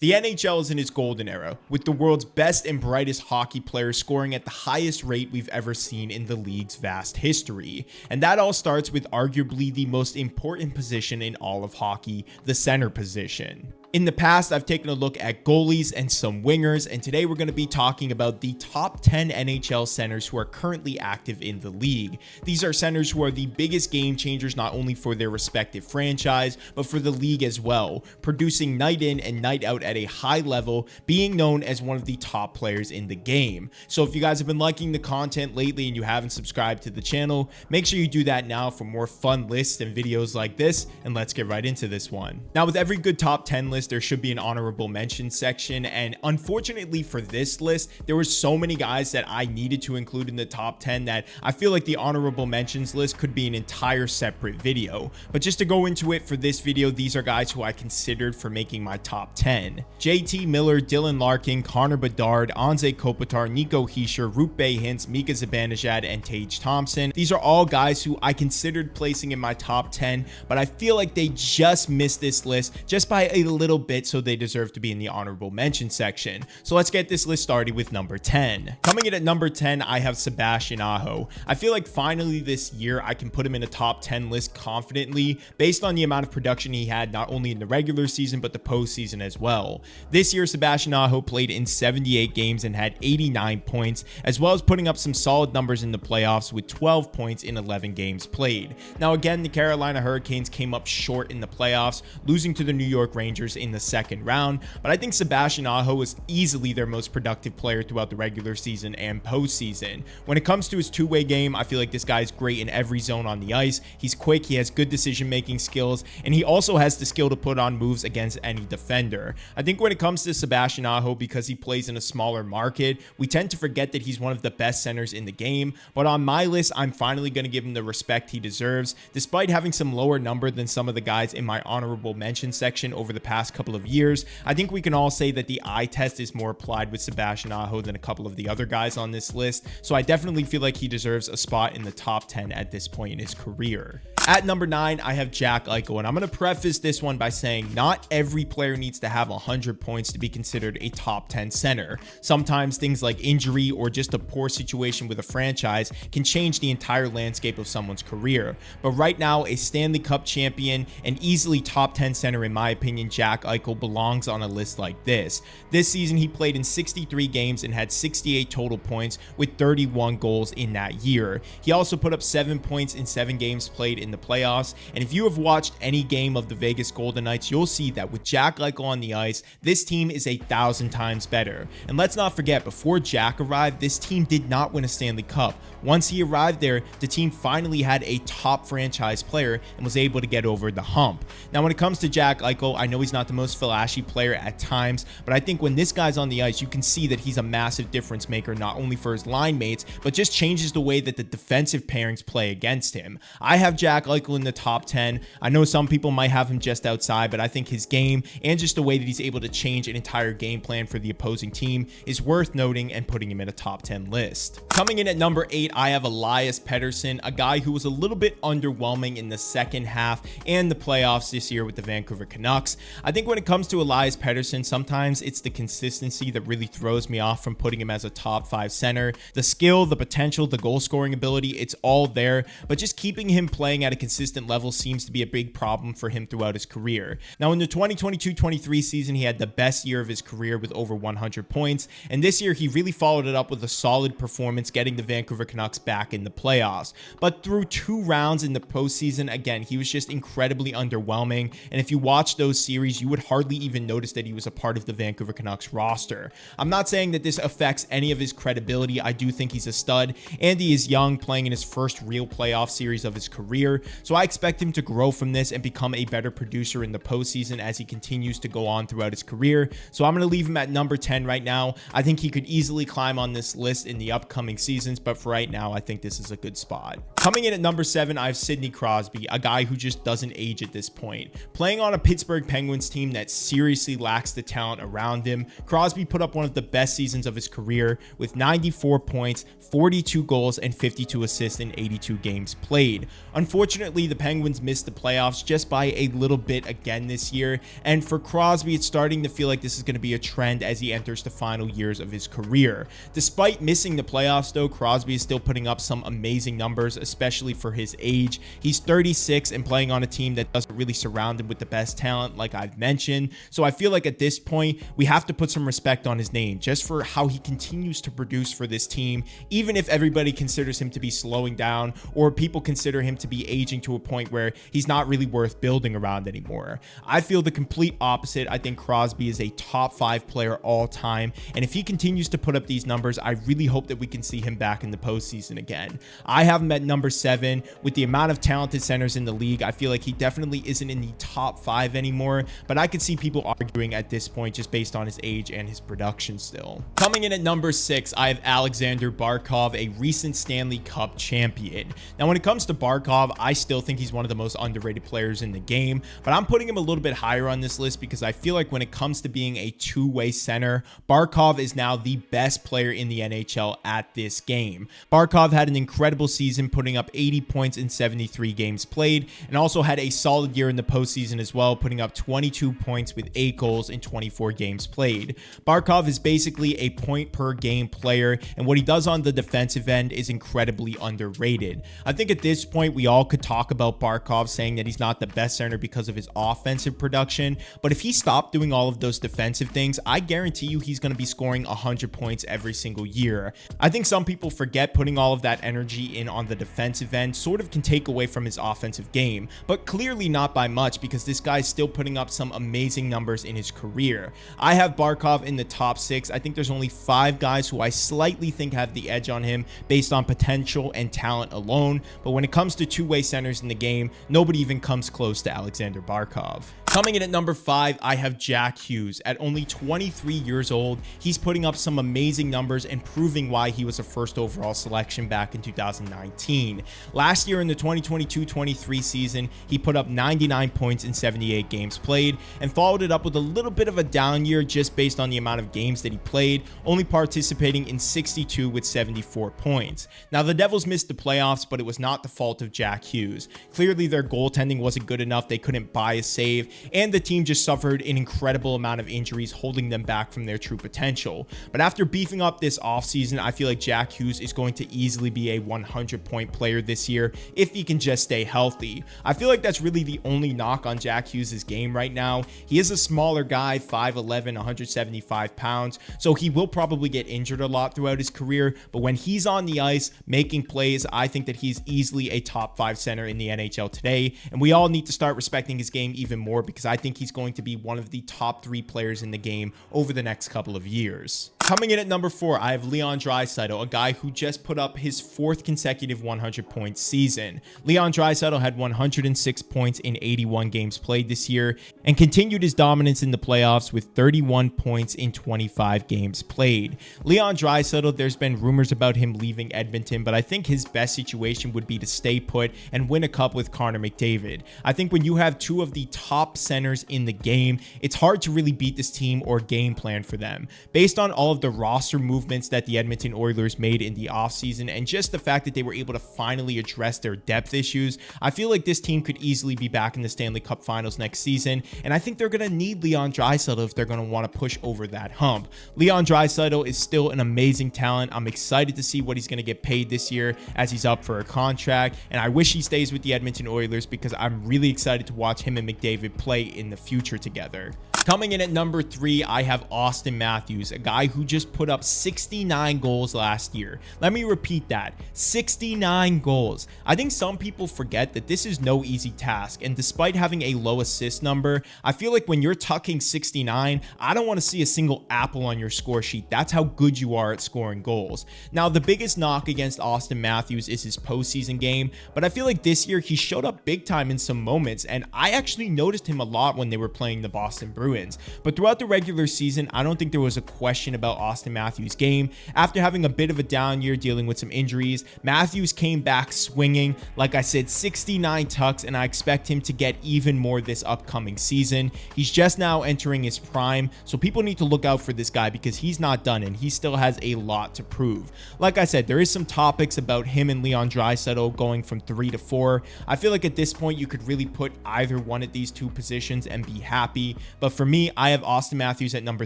The NHL is in its golden era, with the world's best and brightest hockey players scoring at the highest rate we've ever seen in the league's vast history. And that all starts with arguably the most important position in all of hockey, the center position. In the past, I've taken a look at goalies and some wingers, and today we're going to be talking about the top 10 NHL centers who are currently active in the league. These are centers who are the biggest game changers not only for their respective franchise, but for the league as well, producing night in and night out at a high level, being known as one of the top players in the game. So if you guys have been liking the content lately and you haven't subscribed to the channel, make sure you do that now for more fun lists and videos like this, and let's get right into this one. Now, with every good top 10 list, there should be an honorable mention section, and unfortunately for this list, there were so many guys that I needed to include in the top 10 that I feel like the honorable mentions list could be an entire separate video. But just to go into it for this video, these are guys who I considered for making my top 10. JT Miller, Dylan Larkin, Connorbedard, Anze Kopitar, Nico Hischier, Roope Hintz, Mika Zibanejad, and Tage Thompson. These are all guys who I considered placing in my top 10, but I feel like they just missed this list just by a little bit, so they deserve to be in the honorable mention section. So let's get this list started with number 10. Coming in at number 10, I have Sebastian Aho. I feel like finally this year I can put him in a top 10 list confidently based on the amount of production he had not only in the regular season but the postseason as well. This year, Sebastian Aho played in 78 games and had 89 points, as well as putting up some solid numbers in the playoffs with 12 points in 11 games played. Now again, the Carolina Hurricanes came up short in the playoffs, losing to the New York Rangers in the second round, but I think Sebastian Aho was easily their most productive player throughout the regular season and postseason. When it comes to his two-way game, I feel like this guy is great in every zone on the ice. He's quick, he has good decision-making skills, and he also has the skill to put on moves against any defender. I think when it comes to Sebastian Aho, because he plays in a smaller market, we tend to forget that he's one of the best centers in the game, but on my list, I'm finally going to give him the respect he deserves, despite having some lower number than some of the guys in my honorable mention section over the past couple of years. I think we can all say that the eye test is more applied with Sebastian Aho than a couple of the other guys on this list, so I definitely feel like he deserves a spot in the top 10 at this point in his career. At number 9, I have Jack Eichel, and I'm going to preface this one by saying not every player needs to have 100 points to be considered a top 10 center. Sometimes things like injury or just a poor situation with a franchise can change the entire landscape of someone's career. But right now, a Stanley Cup champion and easily top 10 center in my opinion, Jack Eichel belongs on a list like this. This season, he played in 63 games and had 68 total points with 31 goals in that year. He also put up 7 points in 7 games played in the playoffs, and if you have watched any game of the Vegas Golden Knights, you'll see that with Jack Eichel on the ice, this team is 1,000 times better. And let's not forget, before Jack arrived, this team did not win a Stanley Cup. Once he arrived there, the team finally had a top franchise player and was able to get over the hump. Now, when it comes to Jack Eichel, I know he's not the most flashy player at times, but I think when this guy's on the ice, you can see that he's a massive difference maker, not only for his line mates, but just changes the way that the defensive pairings play against him. I have Jack Eichel in the top 10. I know some people might have him just outside, but I think his game and just the way that he's able to change an entire game plan for the opposing team is worth noting and putting him in a top 10 list. Coming in at number 8, I have Elias Pettersson, a guy who was a little bit underwhelming in the second half and the playoffs this year with the Vancouver Canucks. I think when it comes to Elias Pettersson, sometimes it's the consistency that really throws me off from putting him as a top 5 center. The skill, the potential, the goal scoring ability, it's all there, but just keeping him playing at a consistent level seems to be a big problem for him throughout his career. Now, in the 2022-23 season, he had the best year of his career with over 100 points, and this year he really followed it up with a solid performance, getting the Vancouver Canucks back in the playoffs. But through 2 rounds in the postseason, again, he was just incredibly underwhelming, and if you watch those series, you would hardly even notice that he was a part of the Vancouver Canucks roster. I'm not saying that this affects any of his credibility. I do think he's a stud, and he is young, playing in his first real playoff series of his career, so I expect him to grow from this and become a better producer in the postseason as he continues to go on throughout his career. So I'm going to leave him at number 10 right now. I think he could easily climb on this list in the upcoming seasons, but for right now, I think this is a good spot. Coming in at number 7, I have Sidney Crosby, a guy who just doesn't age at this point. Playing on a Pittsburgh Penguins team that seriously lacks the talent around him, Crosby put up one of the best seasons of his career with 94 points, 42 goals, and 52 assists in 82 games played. Unfortunately, the Penguins missed the playoffs just by a little bit again this year, and for Crosby, it's starting to feel like this is going to be a trend as he enters the final years of his career. Despite missing the playoffs though, Crosby is still putting up some amazing numbers, especially for his age. He's 36 and playing on a team that doesn't really surround him with the best talent, like I've mentioned. So I feel like at this point, we have to put some respect on his name just for how he continues to produce for this team, even if everybody considers him to be slowing down or people consider him to be aging to a point where he's not really worth building around anymore. I feel the complete opposite. I think Crosby is a top 5 player all time, and if he continues to put up these numbers, I really hope that we can see him back in the postseason again. I have him at number 7. With the amount of talented centers in the league, I feel like he definitely isn't in the top 5 anymore, but I could see people arguing at this point just based on his age and his production still. Coming in at number 6, I have Alexander Barkov, a recent Stanley Cup champion. Now, when it comes to Barkov, I still think he's one of the most underrated players in the game, but I'm putting him a little bit higher on this list because I feel like when it comes to being a two-way center, Barkov is now the best player in the NHL at this game. Barkov had an incredible season, putting up 80 points in 73 games played, and also had a solid year in the postseason as well, putting up 22 points with 8 goals in 24 games played. Barkov is basically a point per game player, and what he does on the defensive end is incredibly underrated. I think at this point we all could talk about Barkov saying that he's not the best center because of his offensive production, but if he stopped doing all of those defensive things, I guarantee you he's going to be scoring 100 points every single year. I think some people forget putting all of that energy in on the defensive end sort of can take away from his offensive game, but clearly not by much because this guy's still putting up some amazing numbers in his career. I have Barkov in the top 6. I think there's only 5 guys who I slightly think have the edge on him based on potential and talent alone, but when it comes to two-way centers in the game, nobody even comes close to Alexander Barkov. Coming in at number 5, I have Jack Hughes. At only 23 years old, he's putting up some amazing numbers and proving why he was a first overall selection back in 2019. Last year in the 2022-23 season, he put up 99 points in 78 games played and followed it up with a little bit of a down year just based on the amount of games that he played, only participating in 62 with 74 points. Now, the Devils missed the playoffs, but it was not the fault of Jack Hughes. Clearly, their goaltending wasn't good enough. They couldn't buy a save, and the team just suffered an incredible amount of injuries, holding them back from their true potential. But after beefing up this offseason, I feel like Jack Hughes is going to easily be a 100-point player this year if he can just stay healthy. I feel like that's really the only knock on Jack Hughes' game right now. He is a smaller guy, 5'11", 175 pounds, so he will probably get injured a lot throughout his career, but when he's on the ice making plays, I think that he's easily a top 5 center in the NHL today, and we all need to start respecting his game even more because I think he's going to be one of the top 3 players in the game over the next couple of years. Coming in at number 4, I have Leon Draisaitl, a guy who just put up his 4th consecutive 100-point season. Leon Draisaitl had 106 points in 81 games played this year and continued his dominance in the playoffs with 31 points in 25 games played. Leon Draisaitl, there's been rumors about him leaving Edmonton, but I think his best situation would be to stay put and win a cup with Connor McDavid. I think when you have 2 of the top centers in the game, it's hard to really beat this team or game plan for them. Based on all of the roster movements that the Edmonton Oilers made in the offseason and just the fact that they were able to finally address their depth issues, I feel like this team could easily be back in the Stanley Cup Finals next season, and I think they're going to need Leon Draisaitl if they're going to want to push over that hump. Leon Draisaitl is still an amazing talent. I'm excited to see what he's going to get paid this year as he's up for a contract, and I wish he stays with the Edmonton Oilers because I'm really excited to watch him and McDavid play in the future together. Coming in at number 3, I have Austin Matthews, a guy who just put up 69 goals last year. Let me repeat that, 69 goals. I think some people forget that this is no easy task, and despite having a low assist number, I feel like when you're tucking 69, I don't want to see a single apple on your score sheet. That's how good you are at scoring goals. Now, the biggest knock against Austin Matthews is his postseason game, but I feel like this year he showed up big time in some moments, and I actually noticed him a lot when they were playing the Boston Bruins. Bruins. But throughout the regular season, I don't think there was a question about Auston Matthews' game. After having a bit of a down year dealing with some injuries, Matthews came back swinging. Like I said, 69 tucks, and I expect him to get even more this upcoming season. He's just now entering his prime, so people need to look out for this guy because he's not done and he still has a lot to prove. Like I said, there is some topics about him and Leon Draisaitl going from 3 to 4. I feel like at this point you could really put either one at these two positions and be happy. But for me, I have Auston Matthews at number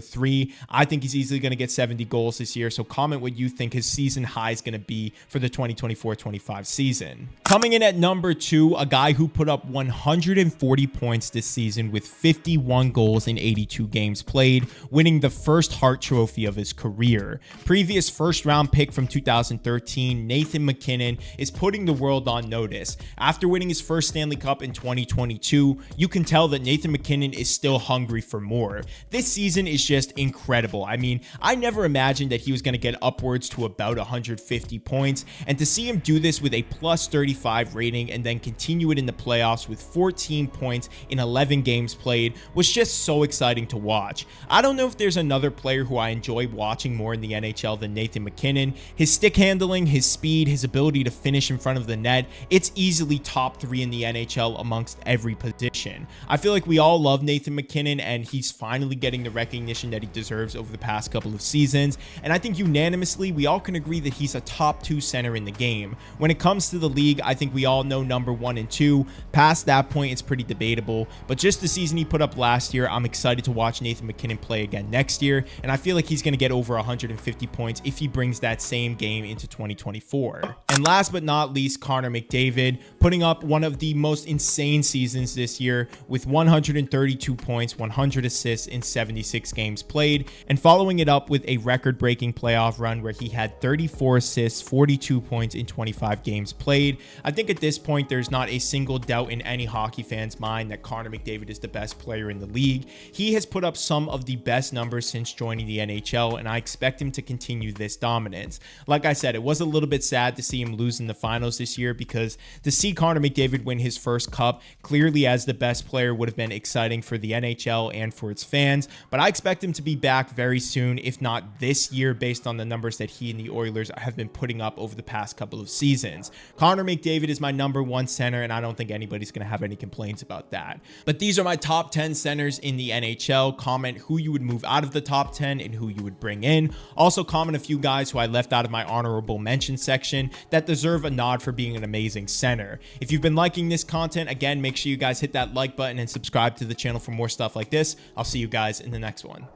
3. I think he's easily going to get 70 goals this year. So comment what you think his season high is going to be for the 2024-25 season. Coming in at number 2, a guy who put up 140 points this season with 51 goals in 82 games played, winning the first Hart Trophy of his career. Previous first round pick from 2013, Nathan MacKinnon is putting the world on notice. After winning his first Stanley Cup in 2022, you can tell that Nathan MacKinnon is still hungry for more. This season is just incredible. I mean, I never imagined that he was going to get upwards to about 150 points, and to see him do this with a plus 35 rating and then continue it in the playoffs with 14 points in 11 games played was just so exciting to watch. I don't know if there's another player who I enjoy watching more in the NHL than Nathan MacKinnon. His stick handling, his speed, his ability to finish in front of the net, it's easily top 3 in the NHL amongst every position. I feel like we all love Nathan MacKinnon, and he's finally getting the recognition that he deserves over the past couple of seasons, and I think unanimously we all can agree that he's a top 2 center in the game. When it comes to the league, I think we all know number 1 and 2. Past that point, it's pretty debatable, but just the season he put up last year, I'm excited to watch Nathan MacKinnon play again next year, and I feel like he's going to get over 150 points if he brings that same game into 2024. And last but not least, Connor McDavid, putting up one of the most insane seasons this year with 132 points, 100 assists in 76 games played, and following it up with a record-breaking playoff run where he had 34 assists, 42 points in 25 games played. I think at this point, there's not a single doubt in any hockey fan's mind that Connor McDavid is the best player in the league. He has put up some of the best numbers since joining the NHL, and I expect him to continue this dominance. Like I said, it was a little bit sad to see him lose in the finals this year, because to see Connor McDavid win his first cup clearly as the best player would have been exciting for the NHL and for its fans, but I expect him to be back very soon, if not this year, based on the numbers that he and the Oilers have been putting up over the past couple of seasons. Connor McDavid is my number 1 center, and I don't think anybody's going to have any complaints about that. But these are my top 10 centers in the NHL. Comment who you would move out of the top 10 and who you would bring in. Also comment a few guys who I left out of my honorable mention section that deserve a nod for being an amazing center. If you've been liking this content, again, make sure you guys hit that like button and subscribe to the channel for more stuff like this. I'll see you guys in the next one.